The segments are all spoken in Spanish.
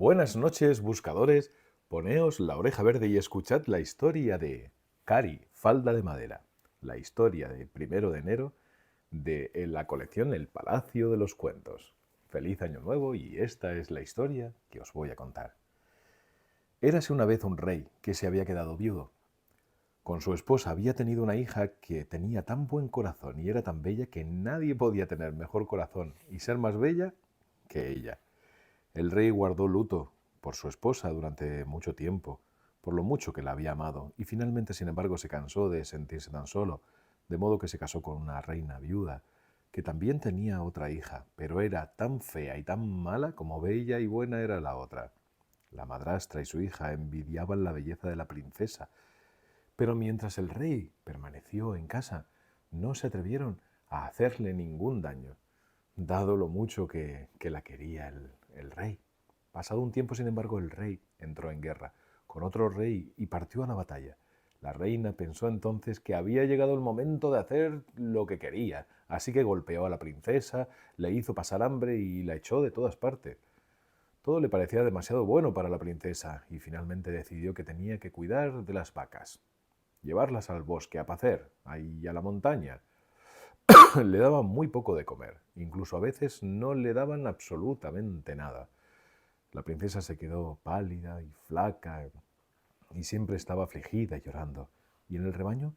Buenas noches, buscadores. Poneos la oreja verde y escuchad la historia de Cari, falda de madera. La historia de 1 de enero de la colección El Palacio de los Cuentos. Feliz Año Nuevo y esta es la historia que os voy a contar. Érase una vez un rey que se había quedado viudo. Con su esposa había tenido una hija que tenía tan buen corazón y era tan bella que nadie podía tener mejor corazón y ser más bella que ella. El rey guardó luto por su esposa durante mucho tiempo, por lo mucho que la había amado, y finalmente, sin embargo, se cansó de sentirse tan solo, de modo que se casó con una reina viuda, que también tenía otra hija, pero era tan fea y tan mala como bella y buena era la otra. La madrastra y su hija envidiaban la belleza de la princesa, pero mientras el rey permaneció en casa, no se atrevieron a hacerle ningún daño, dado lo mucho que la quería el rey. Pasado un tiempo, sin embargo, el rey entró en guerra con otro rey y partió a la batalla. La reina pensó entonces que había llegado el momento de hacer lo que quería, así que golpeó a la princesa, le hizo pasar hambre y la echó de todas partes. Todo le parecía demasiado bueno para la princesa y finalmente decidió que tenía que cuidar de las vacas, llevarlas al bosque a pacer, ahí a la montaña. Le daban muy poco de comer, incluso a veces no le daban absolutamente nada. La princesa se quedó pálida y flaca y siempre estaba afligida y llorando. Y en el rebaño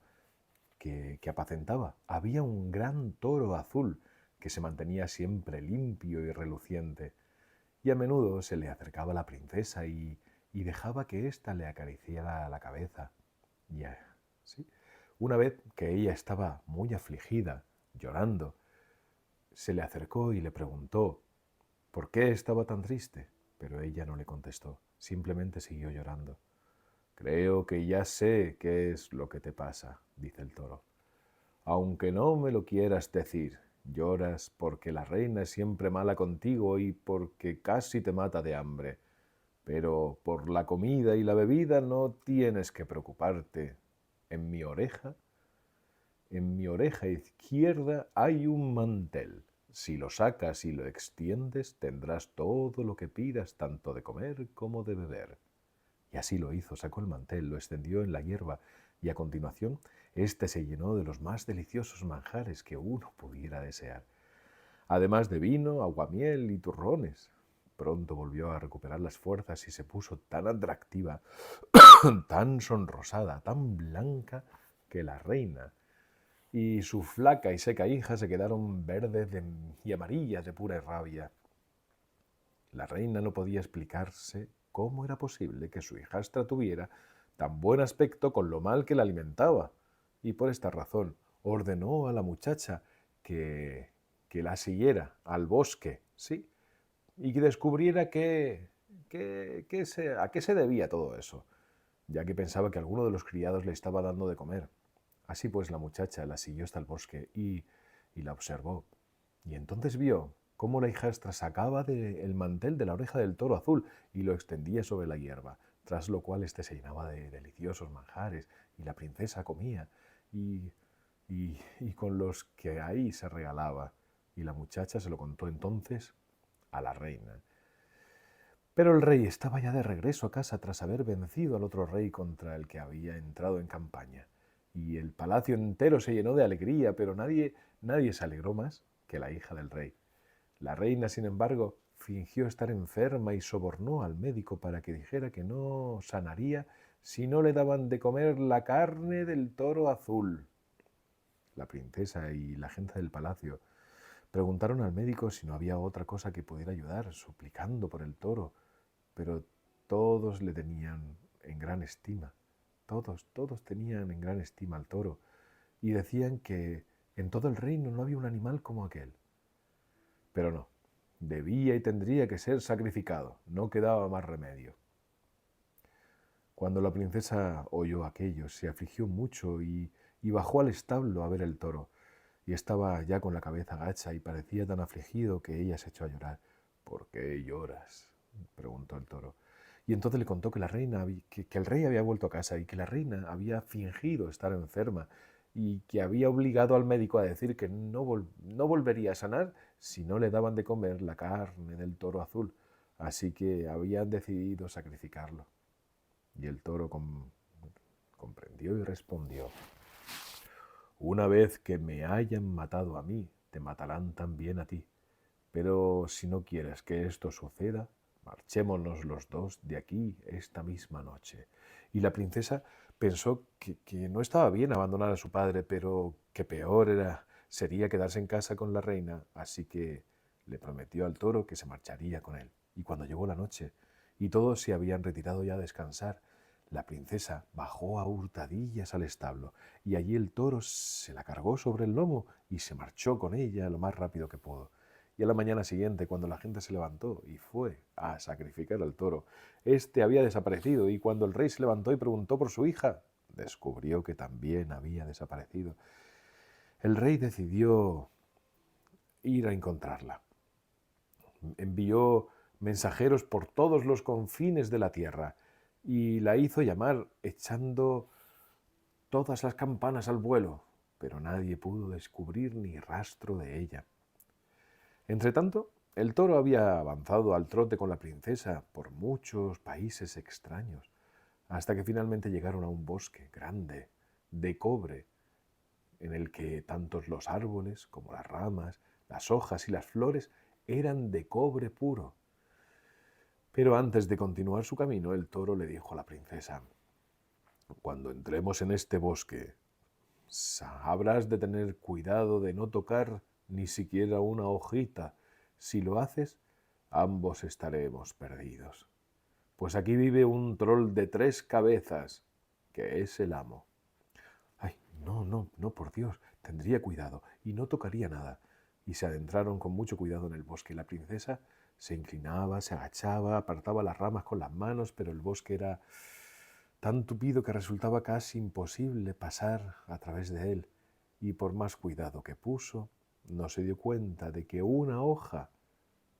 que apacentaba había un gran toro azul que se mantenía siempre limpio y reluciente. Y a menudo se le acercaba a la princesa y dejaba que ésta le acariciara la cabeza. Y así, una vez que ella estaba muy afligida, llorando, se le acercó y le preguntó por qué estaba tan triste, pero ella no le contestó, simplemente siguió llorando. Creo que ya sé qué es lo que te pasa, dice el toro. Aunque no me lo quieras decir, lloras porque la reina es siempre mala contigo y porque casi te mata de hambre. Pero por la comida y la bebida no tienes que preocuparte. En mi oreja En mi oreja izquierda hay un mantel. Si lo sacas y lo extiendes, tendrás todo lo que pidas, tanto de comer como de beber. Y así lo hizo, sacó el mantel, lo extendió en la hierba, y a continuación, éste se llenó de los más deliciosos manjares que uno pudiera desear, además de vino, aguamiel y turrones. Pronto volvió a recuperar las fuerzas y se puso tan atractiva, tan sonrosada, tan blanca, que la reina y su flaca y seca hija se quedaron verdes y amarillas de pura rabia. La reina no podía explicarse cómo era posible que su hijastra tuviera tan buen aspecto con lo mal que la alimentaba, y por esta razón ordenó a la muchacha que, que la siguiera al bosque, sí, y que descubriera a qué se debía todo eso, ya que pensaba que alguno de los criados le estaba dando de comer. Así pues la muchacha la siguió hasta el bosque y la observó. Y entonces vio cómo la hijastra sacaba el mantel de la oreja del toro azul y lo extendía sobre la hierba, tras lo cual éste se llenaba de deliciosos manjares y la princesa comía y, y con los que ahí se regalaba. Y la muchacha se lo contó entonces a la reina. Pero el rey estaba ya de regreso a casa tras haber vencido al otro rey contra el que había entrado en campaña. Y el palacio entero se llenó de alegría, pero nadie se alegró más que la hija del rey. La reina, sin embargo, fingió estar enferma y sobornó al médico para que dijera que no sanaría si no le daban de comer la carne del toro azul. La princesa y la gente del palacio preguntaron al médico si no había otra cosa que pudiera ayudar, suplicando por el toro, pero todos le tenían en gran estima. Todos tenían en gran estima al toro y decían que en todo el reino no había un animal como aquel. Pero no, debía y tendría que ser sacrificado, no quedaba más remedio. Cuando la princesa oyó aquello, se afligió mucho y bajó al establo a ver el toro, y estaba ya con la cabeza gacha y parecía tan afligido que ella se echó a llorar. ¿Por qué lloras?, preguntó el toro. Y entonces le contó que que el rey había vuelto a casa y que la reina había fingido estar enferma y que había obligado al médico a decir que no volvería a sanar si no le daban de comer la carne del toro azul. así que habían decidido sacrificarlo. Y el toro comprendió y respondió: una vez que me hayan matado a mí, te matarán también a ti. Pero si no quieres que esto suceda, marchémonos los dos de aquí esta misma noche. Y la princesa pensó que no estaba bien abandonar a su padre, pero que peor sería quedarse en casa con la reina, así que le prometió al toro que se marcharía con él. Y cuando llegó la noche y todos se habían retirado ya a descansar, la princesa bajó a hurtadillas al establo y allí el toro se la cargó sobre el lomo y se marchó con ella lo más rápido que pudo. Y a la mañana siguiente, cuando la gente se levantó y fue a sacrificar al toro, éste había desaparecido, y cuando el rey se levantó y preguntó por su hija, descubrió que también había desaparecido. El rey decidió ir a encontrarla. Envió mensajeros por todos los confines de la tierra y la hizo llamar echando todas las campanas al vuelo, pero nadie pudo descubrir ni rastro de ella. Entretanto, el toro había avanzado al trote con la princesa por muchos países extraños, hasta que finalmente llegaron a un bosque grande, de cobre, en el que tanto los árboles como las ramas, las hojas y las flores eran de cobre puro. Pero antes de continuar su camino, el toro le dijo a la princesa: cuando entremos en este bosque, habrás de tener cuidado de no tocar ni siquiera una hojita. Si lo haces, ambos estaremos perdidos. Pues aquí vive un troll de 3 cabezas, que es el amo. Ay, no, no, no, por Dios, tendría cuidado y no tocaría nada. Y se adentraron con mucho cuidado en el bosque. La princesa se inclinaba, se agachaba, apartaba las ramas con las manos, pero el bosque era tan tupido que resultaba casi imposible pasar a través de él, y por más cuidado que puso, no se dio cuenta de que una hoja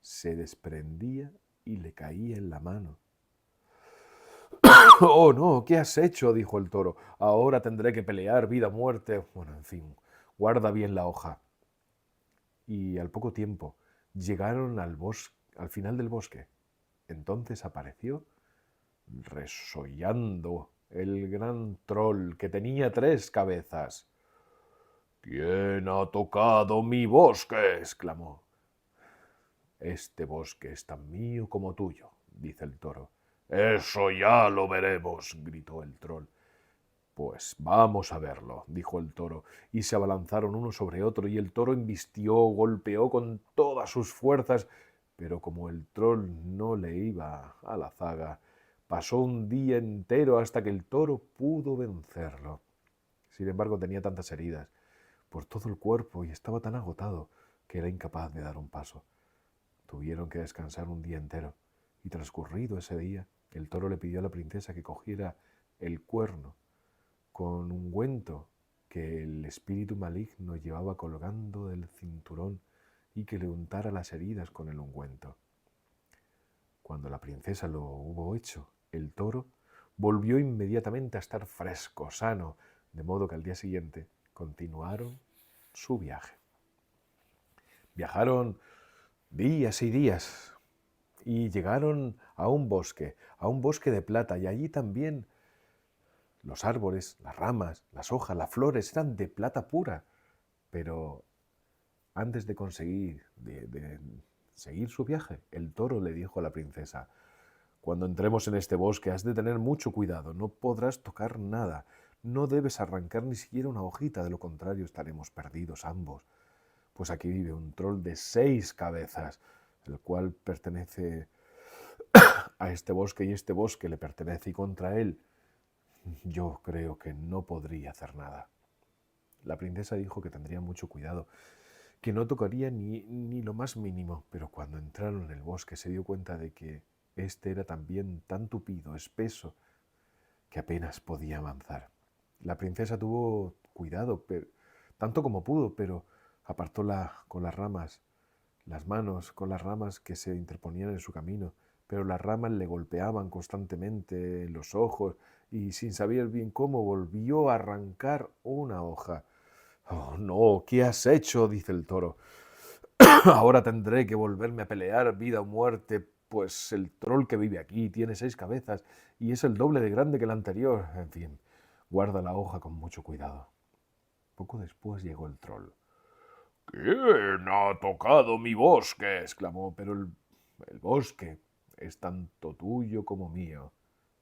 se desprendía y le caía en la mano. «Oh, no, ¿qué has hecho?», dijo el toro. «Ahora tendré que pelear vida o muerte. Bueno, en fin, guarda bien la hoja». Y al poco tiempo llegaron al final del bosque. Entonces apareció, resollando, el gran troll, que tenía 3 cabezas. «¿Quién ha tocado mi bosque?», exclamó. «Este bosque es tan mío como tuyo», dice el toro. «Eso ya lo veremos», gritó el troll. «Pues vamos a verlo», dijo el toro, y se abalanzaron uno sobre otro, y el toro embistió, golpeó con todas sus fuerzas, pero como el troll no le iba a la zaga, pasó un día entero hasta que el toro pudo vencerlo. Sin embargo, tenía tantas heridas por todo el cuerpo y estaba tan agotado que era incapaz de dar un paso. Tuvieron que descansar un día entero, y transcurrido ese día, el toro le pidió a la princesa que cogiera el cuerno con ungüento que el espíritu maligno llevaba colgando del cinturón y que le untara las heridas con el ungüento. Cuando la princesa lo hubo hecho, el toro volvió inmediatamente a estar fresco, sano, de modo que al día siguiente continuaron su viaje. Viajaron días y días y llegaron a un bosque de plata, y allí también los árboles, las ramas, las hojas, las flores eran de plata pura. Pero antes de conseguir de seguir su viaje, el toro le dijo a la princesa: cuando entremos en este bosque has de tener mucho cuidado, no podrás tocar nada, no debes arrancar ni siquiera una hojita, de lo contrario estaremos perdidos ambos. Pues aquí vive un troll de 6 cabezas, el cual pertenece a este bosque y este bosque le pertenece, y contra él yo creo que no podría hacer nada. La princesa dijo que tendría mucho cuidado, que no tocaría ni lo más mínimo, pero cuando entraron en el bosque se dio cuenta de que este era también tan tupido, espeso, que apenas podía avanzar. La princesa tuvo cuidado, tanto como pudo, pero apartó con las ramas, las manos con las ramas que se interponían en su camino, pero las ramas le golpeaban constantemente en los ojos, y sin saber bien cómo volvió a arrancar una hoja. «Oh, no, ¿qué has hecho?», dice el toro. «Ahora tendré que volverme a pelear vida o muerte Pues el troll que vive aquí tiene 6 cabezas y es el doble de grande que el anterior. En fin, guarda la hoja con mucho cuidado. Poco después llegó el troll. ¿Quién ha tocado mi bosque? Exclamó, pero el bosque es tanto tuyo como mío,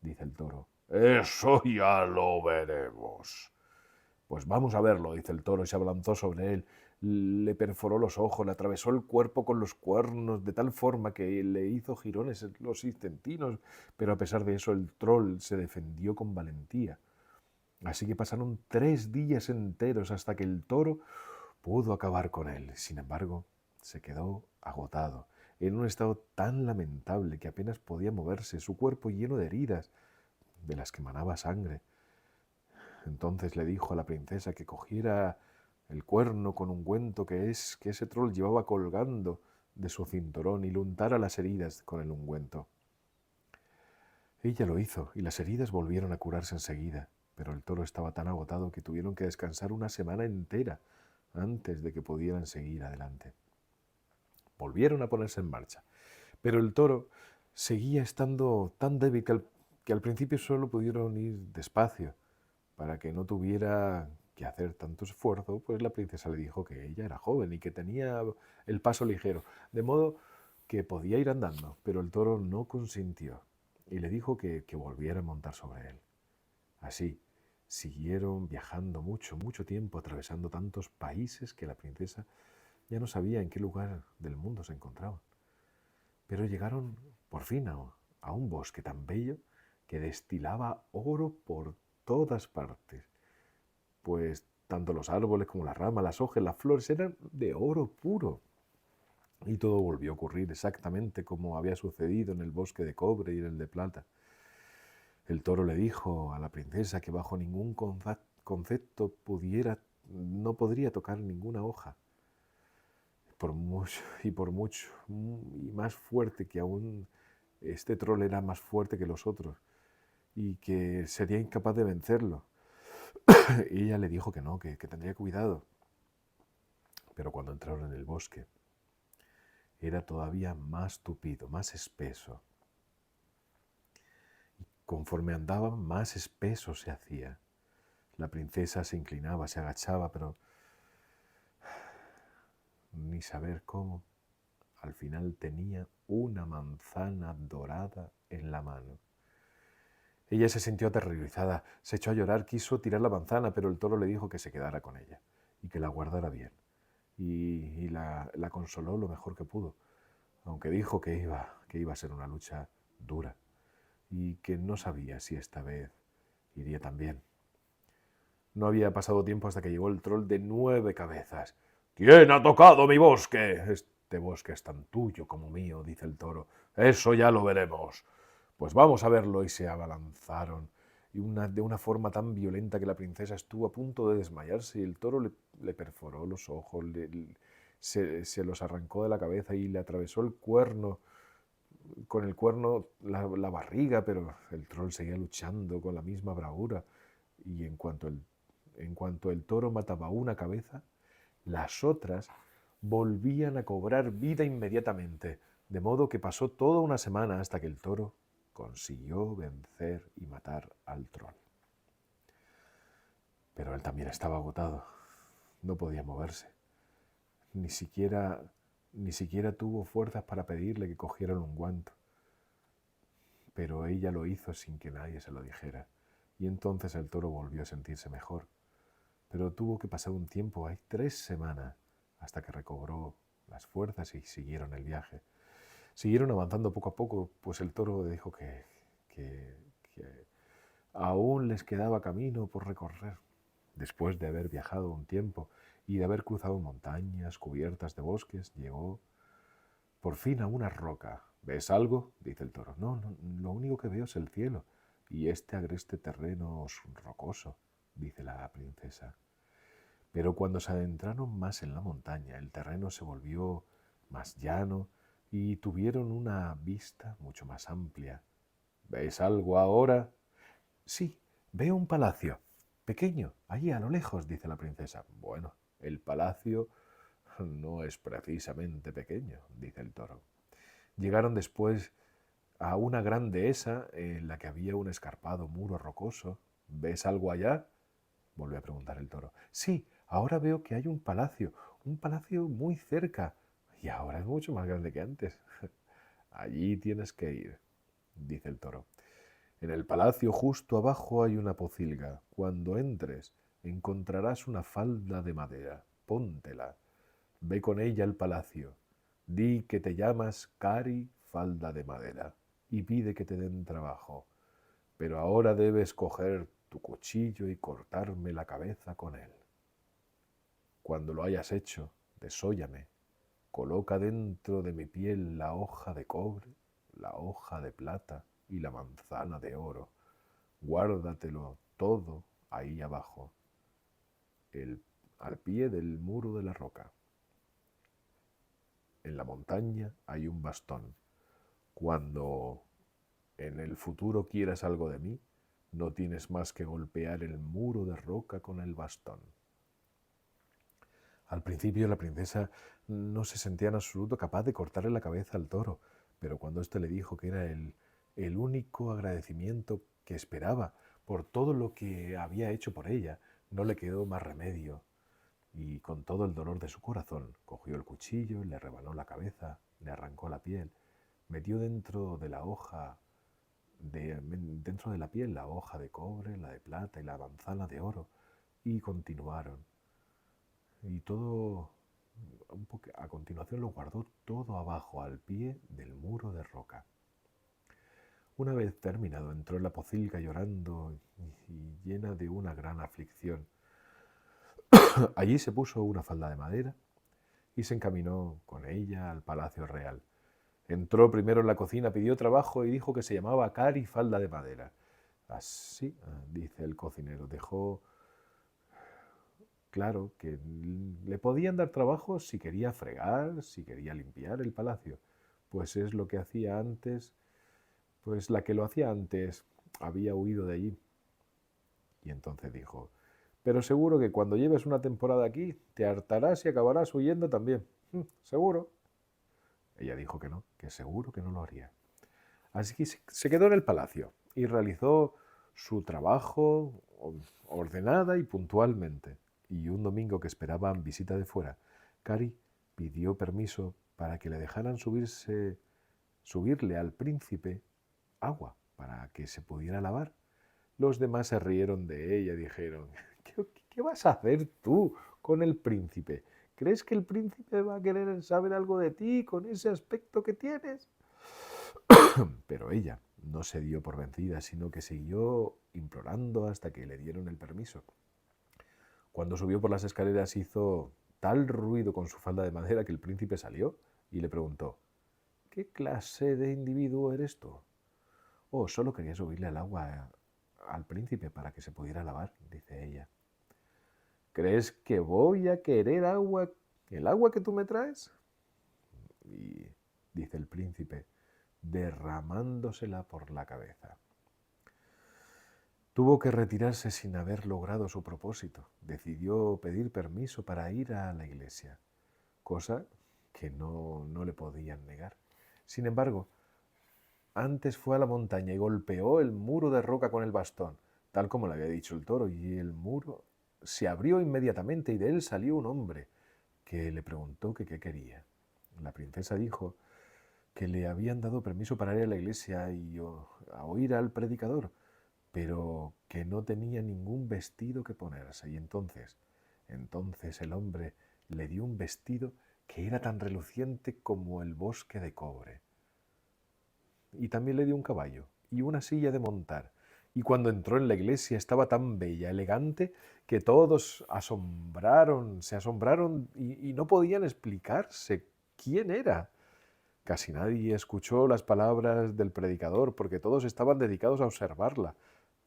dice el toro. Eso ya lo veremos. Pues vamos a verlo, dice el toro, y se abalanzó sobre él. Le perforó los ojos, le atravesó el cuerpo con los cuernos, de tal forma que le hizo jirones en los intestinos, pero a pesar de eso el troll se defendió con valentía. Así que pasaron 3 días enteros hasta que el toro pudo acabar con él. Sin embargo, se quedó agotado, en un estado tan lamentable que apenas podía moverse, su cuerpo lleno de heridas, de las que manaba sangre. Entonces le dijo a la princesa que cogiera el cuerno con ungüento que ese troll llevaba colgando de su cinturón y le untara las heridas con el ungüento. Ella lo hizo y las heridas volvieron a curarse enseguida, pero el toro estaba tan agotado que tuvieron que descansar una semana entera antes de que pudieran seguir adelante. Volvieron a ponerse en marcha, pero el toro seguía estando tan débil que al principio solo pudieron ir despacio. Para que no tuviera que hacer tanto esfuerzo, pues la princesa le dijo que ella era joven y que tenía el paso ligero, de modo que podía ir andando, pero el toro no consintió y le dijo que volviera a montar sobre él. Así, siguieron viajando mucho, mucho tiempo, atravesando tantos países que la princesa ya no sabía en qué lugar del mundo se encontraban. Pero llegaron por fin a un bosque tan bello que destilaba oro por todas partes, pues tanto los árboles como las ramas, las hojas, las flores eran de oro puro. Y todo volvió a ocurrir exactamente como había sucedido en el bosque de cobre y en el de plata. El toro le dijo a la princesa que bajo ningún concepto no podría tocar ninguna hoja. Por mucho, y más fuerte que aún, este troll era más fuerte que los otros y que sería incapaz de vencerlo. Y ella le dijo que no, que tendría cuidado. Pero cuando entraron en el bosque, era todavía más tupido, más espeso. Y conforme andaban, más espeso se hacía. La princesa se inclinaba, se agachaba, pero ni saber cómo. Al final tenía una manzana dorada en la mano. Ella se sintió aterrorizada, se echó a llorar, quiso tirar la manzana, pero el toro le dijo que se quedara con ella y que la guardara bien. Y la consoló lo mejor que pudo, aunque dijo que iba a ser una lucha dura y que no sabía si esta vez iría tan bien. No había pasado tiempo hasta que llegó el troll de 9 cabezas. ¿Quién ha tocado mi bosque? Este bosque es tan tuyo como mío, dice el toro. Eso ya lo veremos. Pues vamos a verlo, y se abalanzaron de una forma tan violenta que la princesa estuvo a punto de desmayarse y el toro le perforó los ojos, se los arrancó de la cabeza y le atravesó el cuerno, con el cuerno la barriga, pero el troll seguía luchando con la misma bravura y en cuanto el toro mataba una cabeza, las otras volvían a cobrar vida inmediatamente, de modo que pasó toda una semana hasta que el toro consiguió vencer y matar al troll. Pero él también estaba agotado, no podía moverse, ni siquiera, ni siquiera tuvo fuerzas para pedirle que cogiera un ungüento. Pero ella lo hizo sin que nadie se lo dijera, y entonces el toro volvió a sentirse mejor. Pero tuvo que pasar un tiempo, hay 3 semanas, hasta que recobró las fuerzas y siguieron el viaje. Siguieron avanzando poco a poco, pues el toro dijo que aún les quedaba camino por recorrer. Después de haber viajado un tiempo y de haber cruzado montañas cubiertas de bosques, llegó por fin a una roca. ¿Ves algo?, dice el toro. No, no, lo único que veo es el cielo y este agreste terreno rocoso, dice la princesa. Pero cuando se adentraron más en la montaña, el terreno se volvió más llano y tuvieron una vista mucho más amplia. ¿Ves algo ahora? Sí, veo un palacio. Pequeño, allí a lo lejos, dice la princesa. Bueno, el palacio no es precisamente pequeño, dice el toro. Llegaron después a una gran dehesa en la que había un escarpado muro rocoso. ¿Ves algo allá? Volvió a preguntar el toro. Sí, ahora veo que hay un palacio muy cerca, y ahora es mucho más grande que antes. Allí tienes que ir, dice el toro. En el palacio justo abajo hay una pocilga. Cuando entres, encontrarás una falda de madera. Póntela. Ve con ella al palacio. Di que te llamas Cari Falda de Madera y pide que te den trabajo. Pero ahora debes coger tu cuchillo y cortarme la cabeza con él. Cuando lo hayas hecho, desóllame. Coloca dentro de mi piel la hoja de cobre, la hoja de plata y la manzana de oro. Guárdatelo todo ahí abajo, el, al pie del muro de la roca. En la montaña hay un bastón. Cuando en el futuro quieras algo de mí, no tienes más que golpear el muro de roca con el bastón. Al principio la princesa no se sentía en absoluto capaz de cortarle la cabeza al toro, pero cuando éste le dijo que era el único agradecimiento que esperaba por todo lo que había hecho por ella, no le quedó más remedio y con todo el dolor de su corazón cogió el cuchillo, le rebanó la cabeza, le arrancó la piel, metió dentro de la hoja dentro de la piel la hoja de cobre, la de plata y la manzana de oro, y continuaron. Y todo, a continuación lo guardó todo abajo, al pie del muro de roca. Una vez terminado, entró en la pocilga llorando y llena de una gran aflicción. Allí se puso una falda de madera y se encaminó con ella al palacio real. Entró primero en la cocina, pidió trabajo y dijo que se llamaba Cari Falda de Madera. Así, dice el cocinero, dejó claro que le podían dar trabajo si quería fregar, si quería limpiar el palacio. Pues es lo que hacía antes, pues la que lo hacía antes había huido de allí. Y entonces dijo, pero seguro que cuando lleves una temporada aquí te hartarás y acabarás huyendo también. Seguro. Ella dijo que seguro que no lo haría. Así que se quedó en el palacio y realizó su trabajo ordenada y puntualmente. Y un domingo que esperaban visita de fuera, Cari pidió permiso para que le dejaran subirle al príncipe agua para que se pudiera lavar. Los demás se rieron de ella y dijeron, ¿qué vas a hacer tú con el príncipe? ¿Crees que el príncipe va a querer saber algo de ti con ese aspecto que tienes? Pero ella no se dio por vencida, sino que siguió implorando hasta que le dieron el permiso. Cuando subió por las escaleras hizo tal ruido con su falda de madera que el príncipe salió y le preguntó, ¿qué clase de individuo eres tú? Oh, solo quería subirle al agua al príncipe para que se pudiera lavar, dice ella. ¿Crees que voy a querer agua, el agua que tú me traes? Y dice el príncipe, derramándosela por la cabeza. Tuvo que retirarse sin haber logrado su propósito. Decidió pedir permiso para ir a la iglesia, cosa que no le podían negar. Sin embargo, antes fue a la montaña y golpeó el muro de roca con el bastón, tal como le había dicho el toro, y el muro se abrió inmediatamente y de él salió un hombre que le preguntó que qué quería. La princesa dijo que le habían dado permiso para ir a la iglesia y a oír al predicador, pero que no tenía ningún vestido que ponerse. Y entonces el hombre le dio un vestido que era tan reluciente como el bosque de cobre. Y también le dio un caballo y una silla de montar. Y cuando entró en la iglesia estaba tan bella, elegante, que todos se asombraron y no podían explicarse quién era. Casi nadie escuchó las palabras del predicador porque todos estaban dedicados a observarla.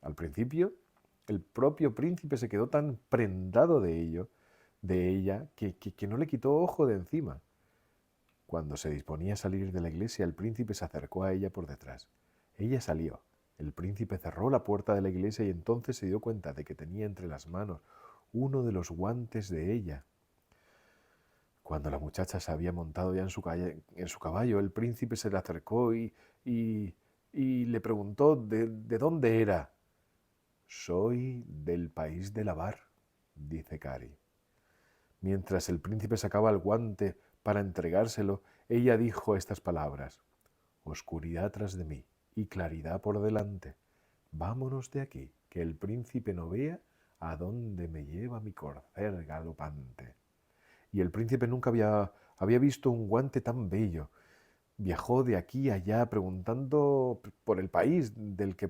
Al principio, el propio príncipe se quedó tan prendado de ella, que no le quitó ojo de encima. Cuando se disponía a salir de la iglesia, el príncipe se acercó a ella por detrás. Ella salió. El príncipe cerró la puerta de la iglesia y entonces se dio cuenta de que tenía entre las manos uno de los guantes de ella. Cuando la muchacha se había montado ya en su caballo, el príncipe se le acercó y- y le preguntó de dónde era. Soy del país de Lavar, dice Cari. Mientras el príncipe sacaba el guante para entregárselo, ella dijo estas palabras: Oscuridad tras de mí y claridad por delante. Vámonos de aquí, que el príncipe no vea a dónde me lleva mi corcel galopante. Y el príncipe nunca había visto un guante tan bello. Viajó de aquí a allá preguntando por el país del que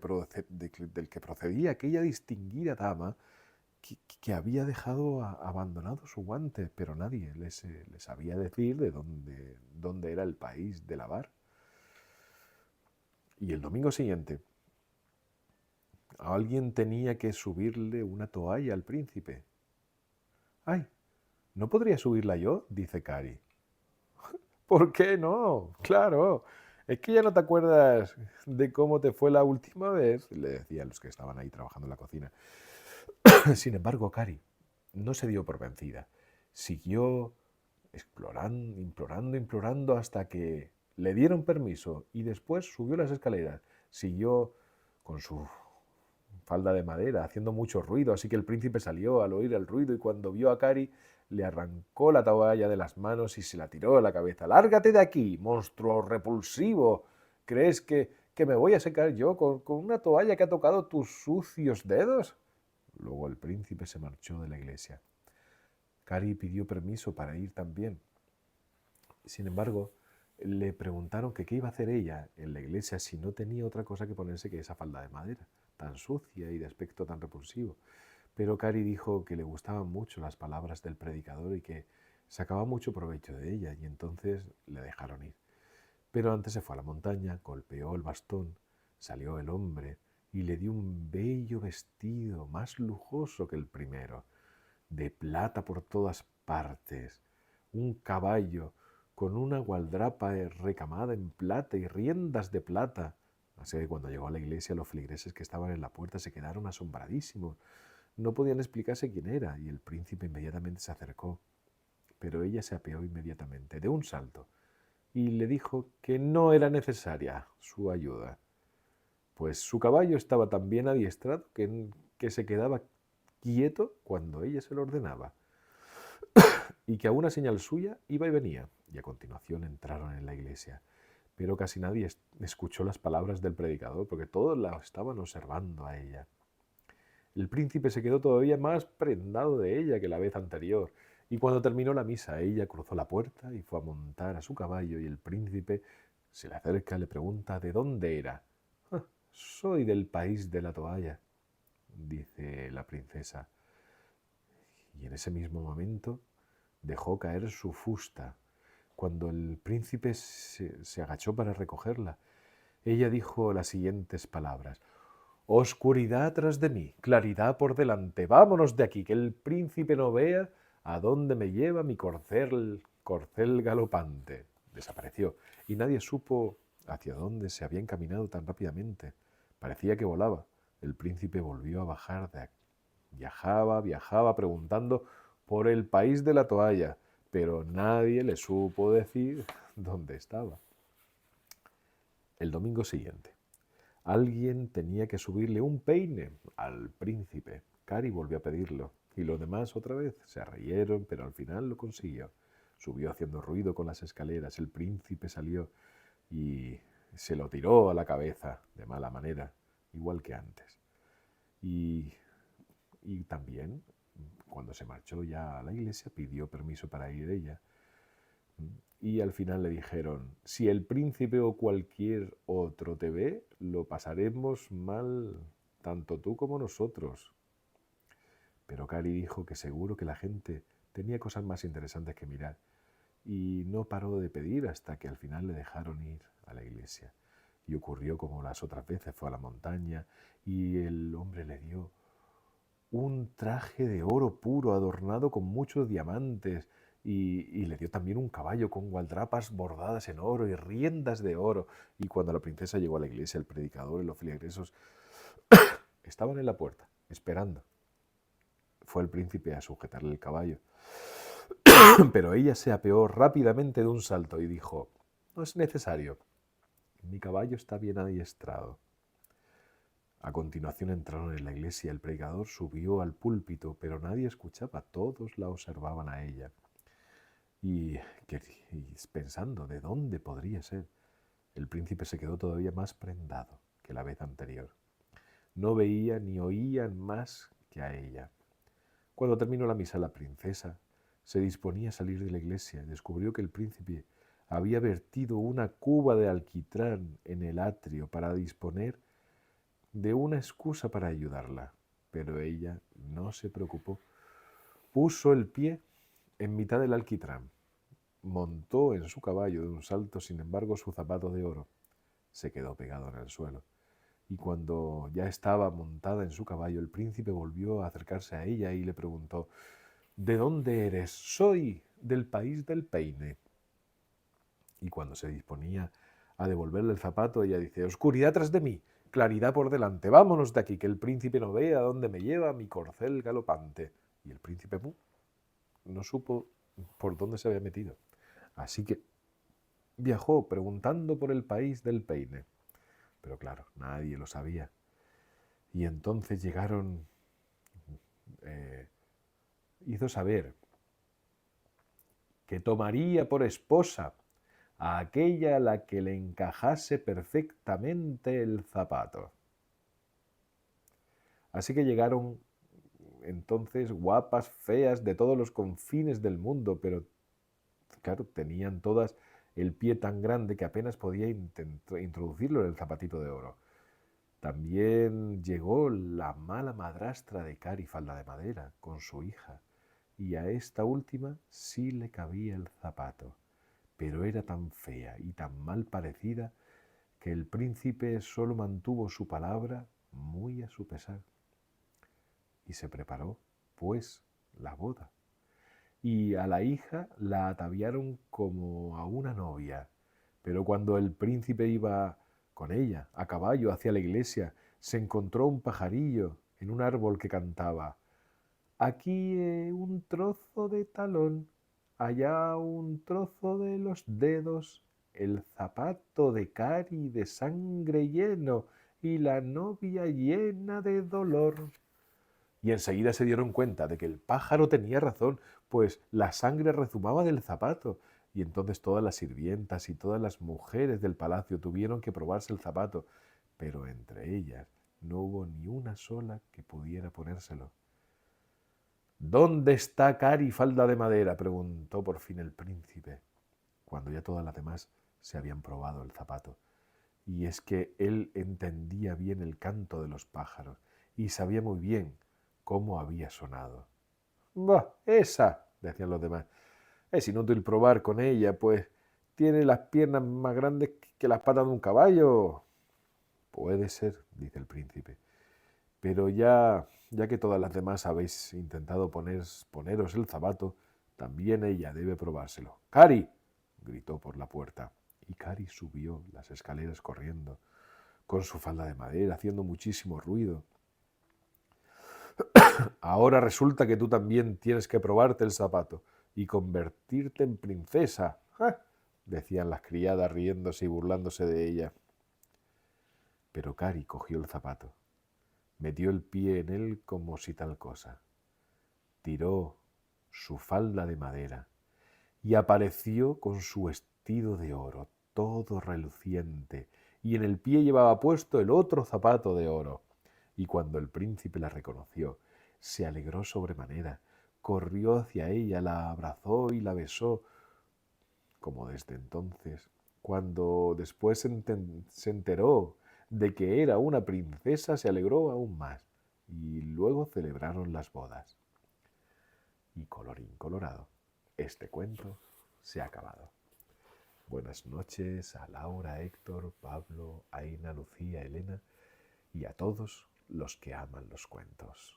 procedía aquella distinguida dama que había dejado abandonado su guante, pero nadie les sabía decir de dónde era el país de Lavar. Y el domingo siguiente, alguien tenía que subirle una toalla al príncipe. ¡Ay! ¿No podría subirla yo?, dice Cari. ¿Por qué no? Claro. Es que ya no te acuerdas de cómo te fue la última vez, le decían los que estaban ahí trabajando en la cocina. Sin embargo, Cari no se dio por vencida. Siguió explorando, implorando hasta que le dieron permiso y después subió las escaleras. Siguió con su falda de madera, haciendo mucho ruido, así que el príncipe salió al oír el ruido y cuando vio a Cari le arrancó la toalla de las manos y se la tiró a la cabeza. ¡Lárgate de aquí, monstruo repulsivo! ¿Crees que me voy a secar yo con una toalla que ha tocado tus sucios dedos? Luego el príncipe se marchó de la iglesia. Cari pidió permiso para ir también. Sin embargo, le preguntaron que qué iba a hacer ella en la iglesia si no tenía otra cosa que ponerse que esa falda de madera, tan sucia y de aspecto tan repulsivo. Pero Cari dijo que le gustaban mucho las palabras del predicador y que sacaba mucho provecho de ella, y entonces le dejaron ir. Pero antes se fue a la montaña, golpeó el bastón, salió el hombre y le dio un bello vestido, más lujoso que el primero, de plata por todas partes, un caballo con una gualdrapa recamada en plata y riendas de plata. Así que cuando llegó a la iglesia, los feligreses que estaban en la puerta se quedaron asombradísimos. No podían explicarse quién era, y el príncipe inmediatamente se acercó. Pero ella se apeó inmediatamente, de un salto, y le dijo que no era necesaria su ayuda, pues su caballo estaba tan bien adiestrado que se quedaba quieto cuando ella se lo ordenaba, y que a una señal suya iba y venía. Y a continuación entraron en la iglesia. Pero casi nadie escuchó las palabras del predicador, porque todos la estaban observando a ella. El príncipe se quedó todavía más prendado de ella que la vez anterior, y cuando terminó la misa, ella cruzó la puerta y fue a montar a su caballo, y el príncipe se le acerca y le pregunta de dónde era. "Ah, soy del país de la toalla", dice la princesa. Y en ese mismo momento dejó caer su fusta. Cuando el príncipe se agachó para recogerla, ella dijo las siguientes palabras: Oscuridad tras de mí, claridad por delante. Vámonos de aquí, que el príncipe no vea a dónde me lleva mi corcel galopante. Desapareció, y nadie supo hacia dónde se había encaminado tan rápidamente. Parecía que volaba. El príncipe volvió a bajar de aquí. Viajaba preguntando por el país de la toalla, pero nadie le supo decir dónde estaba. El domingo siguiente, alguien tenía que subirle un peine al príncipe. Cari volvió a pedirlo, y los demás otra vez se rieron, pero al final lo consiguió. Subió haciendo ruido con las escaleras. El príncipe salió y se lo tiró a la cabeza de mala manera, igual que antes. Y, y también, cuando se marchó ya a la iglesia, pidió permiso para ir ella. Y al final le dijeron: si el príncipe o cualquier otro te ve, lo pasaremos mal tanto tú como nosotros. Pero Cari dijo que seguro que la gente tenía cosas más interesantes que mirar, y no paró de pedir hasta que al final le dejaron ir a la iglesia. Y ocurrió como las otras veces: fue a la montaña y el hombre le dio un traje de oro puro adornado con muchos diamantes, y le dio también un caballo con gualdrapas bordadas en oro y riendas de oro. Y cuando la princesa llegó a la iglesia, el predicador y los feligreses estaban en la puerta, esperando. Fue el príncipe a sujetarle el caballo. Pero ella se apeó rápidamente de un salto y dijo: «No es necesario. Mi caballo está bien adiestrado». A continuación entraron en la iglesia. El predicador subió al púlpito, pero nadie escuchaba. Todos la observaban a ella. Y, y pensando de dónde podría ser, el príncipe se quedó todavía más prendado que la vez anterior. No veía ni oían más que a ella. Cuando terminó la misa, la princesa se disponía a salir de la iglesia y descubrió que el príncipe había vertido una cuba de alquitrán en el atrio para disponer de una excusa para ayudarla. Pero ella no se preocupó. Puso el pie en mitad del alquitrán, montó en su caballo de un salto, sin embargo su zapato de oro se quedó pegado en el suelo. Y cuando ya estaba montada en su caballo, el príncipe volvió a acercarse a ella y le preguntó: «¿De dónde eres?». «Soy del país del peine». Y cuando se disponía a devolverle el zapato, ella dice: «Oscuridad tras de mí, claridad por delante. Vámonos de aquí, que el príncipe no ve a dónde me lleva mi corcel galopante». Y el príncipe no supo por dónde se había metido. Así que viajó preguntando por el país del peine. Pero claro, nadie lo sabía. Y entonces llegaron, hizo saber que tomaría por esposa a aquella a la que le encajase perfectamente el zapato. Así que llegaron entonces guapas, feas, de todos los confines del mundo, pero claro, tenían todas el pie tan grande que apenas podía introducirlo en el zapatito de oro. También llegó la mala madrastra de Cari Falda de Madera con su hija, y a esta última sí le cabía el zapato, pero era tan fea y tan mal parecida que el príncipe solo mantuvo su palabra muy a su pesar. Y se preparó, pues, la boda. Y a la hija la ataviaron como a una novia, pero cuando el príncipe iba con ella a caballo hacia la iglesia, se encontró un pajarillo en un árbol que cantaba: «Aquí un trozo de talón, allá un trozo de los dedos, el zapato de Cari de sangre lleno y la novia llena de dolor». Y enseguida se dieron cuenta de que el pájaro tenía razón, pues la sangre rezumaba del zapato. Y entonces todas las sirvientas y todas las mujeres del palacio tuvieron que probarse el zapato, pero entre ellas no hubo ni una sola que pudiera ponérselo. «¿Dónde está Cari Falda de Madera?», preguntó por fin el príncipe, cuando ya todas las demás se habían probado el zapato. Y es que él entendía bien el canto de los pájaros y sabía muy bien cómo había sonado. «Bah, esa», decían los demás, «es inútil probar con ella, pues tiene las piernas más grandes que las patas de un caballo». «Puede ser», dice el príncipe, «pero ya que todas las demás habéis intentado poneros el zapato, también ella debe probárselo». «¡Cari!», gritó por la puerta, y Cari subió las escaleras corriendo, con su falda de madera, haciendo muchísimo ruido. «Ahora resulta que tú también tienes que probarte el zapato y convertirte en princesa», ¡ja!, decían las criadas riéndose y burlándose de ella. Pero Cari cogió el zapato, metió el pie en él como si tal cosa, tiró su falda de madera y apareció con su vestido de oro, todo reluciente, y en el pie llevaba puesto el otro zapato de oro. Y cuando el príncipe la reconoció, se alegró sobremanera, corrió hacia ella, la abrazó y la besó, como desde entonces, cuando después se enteró de que era una princesa, se alegró aún más, y luego celebraron las bodas. Y colorín colorado, este cuento se ha acabado. Buenas noches a Laura, Héctor, Pablo, Aina, Lucía, Elena y a todos los que aman los cuentos.